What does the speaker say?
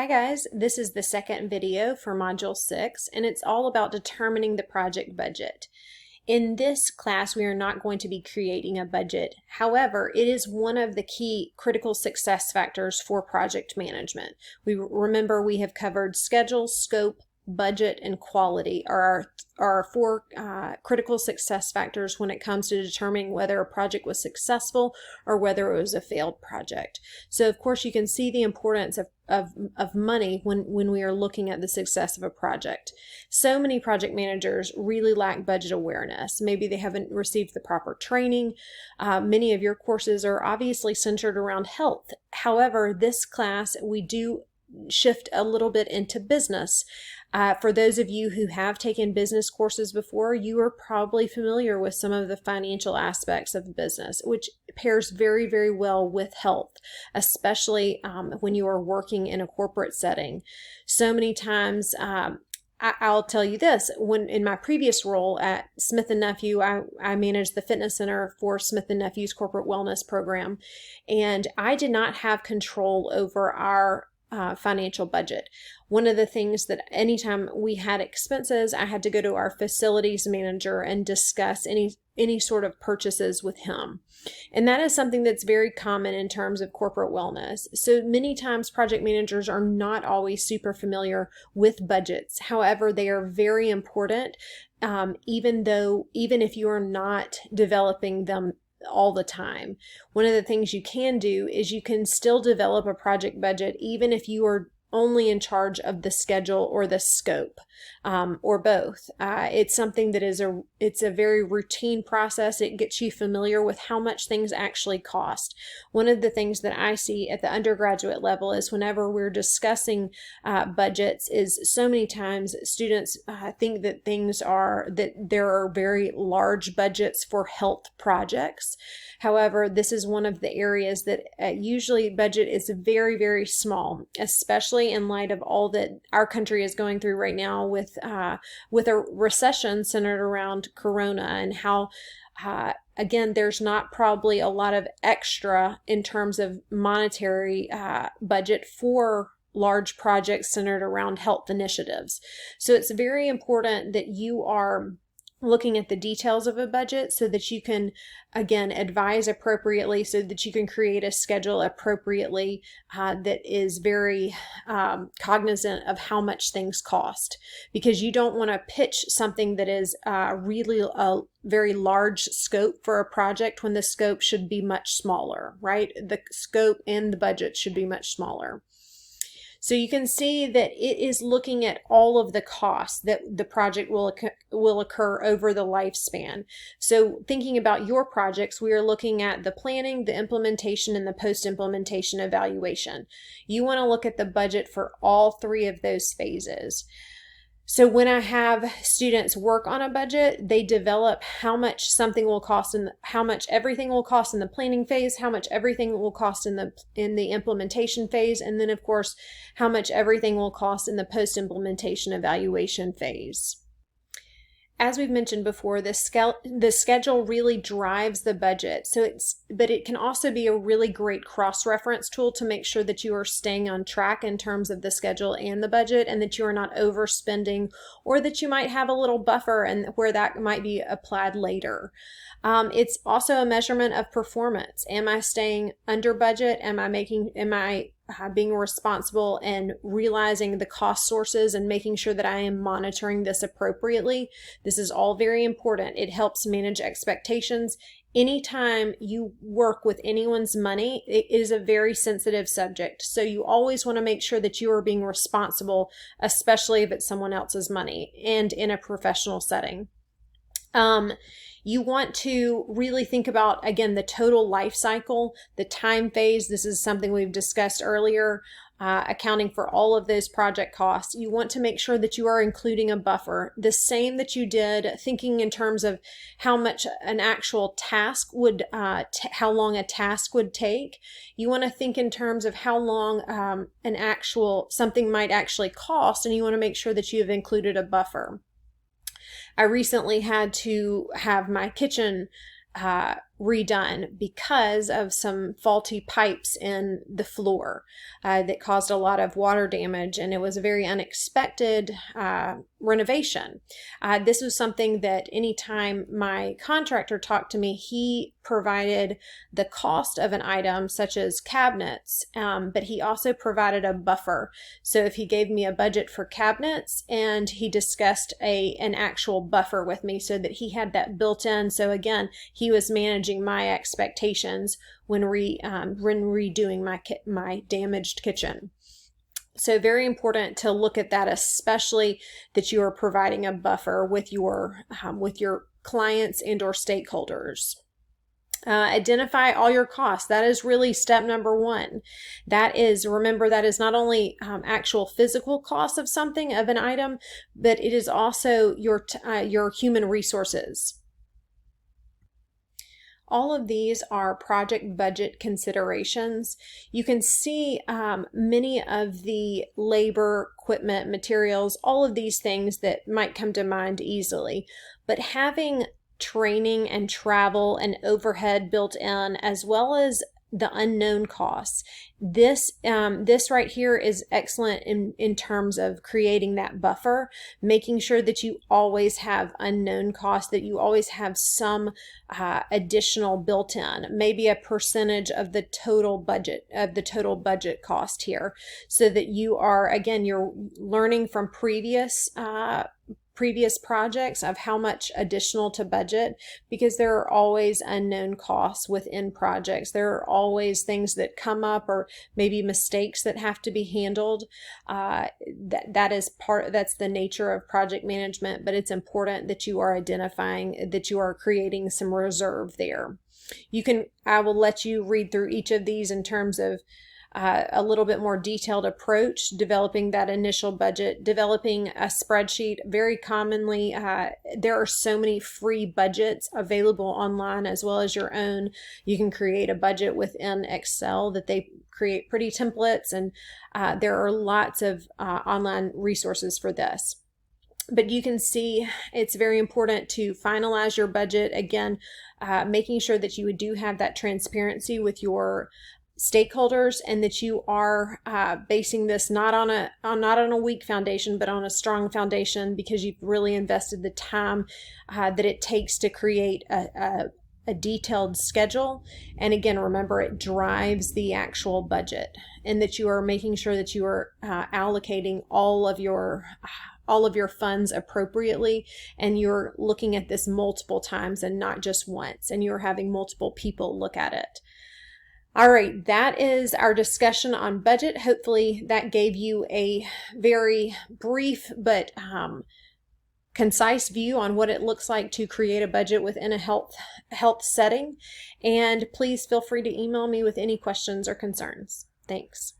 Hi guys, this is the second video for Module 6 and it's all about determining the project budget. In this class, we are not going to be creating a budget. However, it is one of the key critical success factors for project management. Remember we have covered schedule, scope, budget, and quality are our four critical success factors when it comes to determining whether a project was successful or whether it was a failed project. So of course you can see the importance of money when we are looking at the success of a project. So many project managers really lack budget awareness. Maybe they haven't received the proper training. Many of your courses are obviously centered around health. However, this class we do shift a little bit into business. For those of you who have taken business courses before, you are probably familiar with some of the financial aspects of business, which pairs very, very well with health, especially when you are working in a corporate setting. So many times, I'll tell you this, when in my previous role at Smith & Nephew, I managed the fitness center for Smith & Nephew's corporate wellness program, and I did not have control over our financial budget. One of the things that anytime we had expenses, I had to go to our facilities manager and discuss any sort of purchases with him. And that is something that's very common in terms of corporate wellness. So many times project managers are not always super familiar with budgets. However, they are very important, even if you are not developing them all the time. One of the things you can do is you can still develop a project budget even if you are only in charge of the schedule or the scope, or both. It's something that it's a very routine process. It gets you familiar with how much things actually cost. One of the things that I see at the undergraduate level is whenever we're discussing budgets is so many times students think that there are very large budgets for health projects. However, this is one of the areas that usually budget is very, very small, especially in light of all that our country is going through right now with a recession centered around Corona, and how again, there's not probably a lot of extra in terms of monetary budget for large projects centered around health initiatives. So it's very important that you are looking at the details of a budget so that you can, again, advise appropriately, so that you can create a schedule appropriately that is very cognizant of how much things cost, because you don't want to pitch something that is really a very large scope for a project when the scope should be much smaller, right? The scope and the budget should be much smaller. So you can see that it is looking at all of the costs that the project will occur over the lifespan. So thinking about your projects, we are looking at the planning, the implementation, and the post-implementation evaluation. You want to look at the budget for all three of those phases. So when I have students work on a budget, they develop how much something will cost and how much everything will cost in the planning phase, how much everything will cost in the implementation phase, and then of course, how much everything will cost in the post-implementation evaluation phase. As we've mentioned before, the schedule really drives the budget. But it can also be a really great cross-reference tool to make sure that you are staying on track in terms of the schedule and the budget, and that you are not overspending, or that you might have a little buffer and where that might be applied later. It's also a measurement of performance. Am I staying under budget? Am I being responsible and realizing the cost sources and making sure that I am monitoring this appropriately? This is all very important. It helps manage expectations. Anytime you work with anyone's money, it is a very sensitive subject. So you always want to make sure that you are being responsible, especially if it's someone else's money and in a professional setting. You want to really think about, again, the total life cycle, the time phase. This is something we've discussed earlier, accounting for all of those project costs. You want to make sure that you are including a buffer, the same that you did thinking in terms of how much an actual task would, how long a task would take. You want to think in terms of how long something might actually cost, and you want to make sure that you have included a buffer. I recently had to have my kitchen redone because of some faulty pipes in the floor that caused a lot of water damage, and it was a very unexpected renovation. This was something that anytime my contractor talked to me, he provided the cost of an item such as cabinets, but he also provided a buffer. So if he gave me a budget for cabinets, and he discussed an actual buffer with me so that he had that built in. So again, he was managing my expectations when redoing my damaged kitchen. So very important to look at that, especially that you are providing a buffer with your clients and or stakeholders. Identify all your costs. That is really step number one. Remember, that is not only actual physical cost of something, of an item, but it is also your human resources. All of these are project budget considerations. You can see many of the labor, equipment, materials, all of these things that might come to mind easily, but having training and travel and overhead built in, as well as the unknown costs. This right here is excellent in terms of creating that buffer, making sure that you always have unknown costs, that you always have some additional built in, maybe a percentage of the total budget cost here, so that you are, again, you're learning from previous projects of how much additional to budget, because there are always unknown costs within projects. There are always things that come up, or maybe mistakes that have to be handled. That's the nature of project management, but it's important that you are identifying, that you are creating some reserve there. I will let you read through each of these in terms of a little bit more detailed approach, developing that initial budget, developing a spreadsheet. Very commonly, there are so many free budgets available online, as well as your own. You can create a budget within Excel that they create pretty templates, and there are lots of online resources for this. But you can see it's very important to finalize your budget. Again, making sure that you do have that transparency with your stakeholders, and that you are basing this not on a weak foundation, but on a strong foundation, because you've really invested the time that it takes to create a detailed schedule. And again, remember, it drives the actual budget, and that you are making sure that you are allocating all of your funds appropriately, and you're looking at this multiple times and not just once, and you're having multiple people look at it. All right, that is our discussion on budget. Hopefully that gave you a very brief but concise view on what it looks like to create a budget within a health setting. And please feel free to email me with any questions or concerns. Thanks.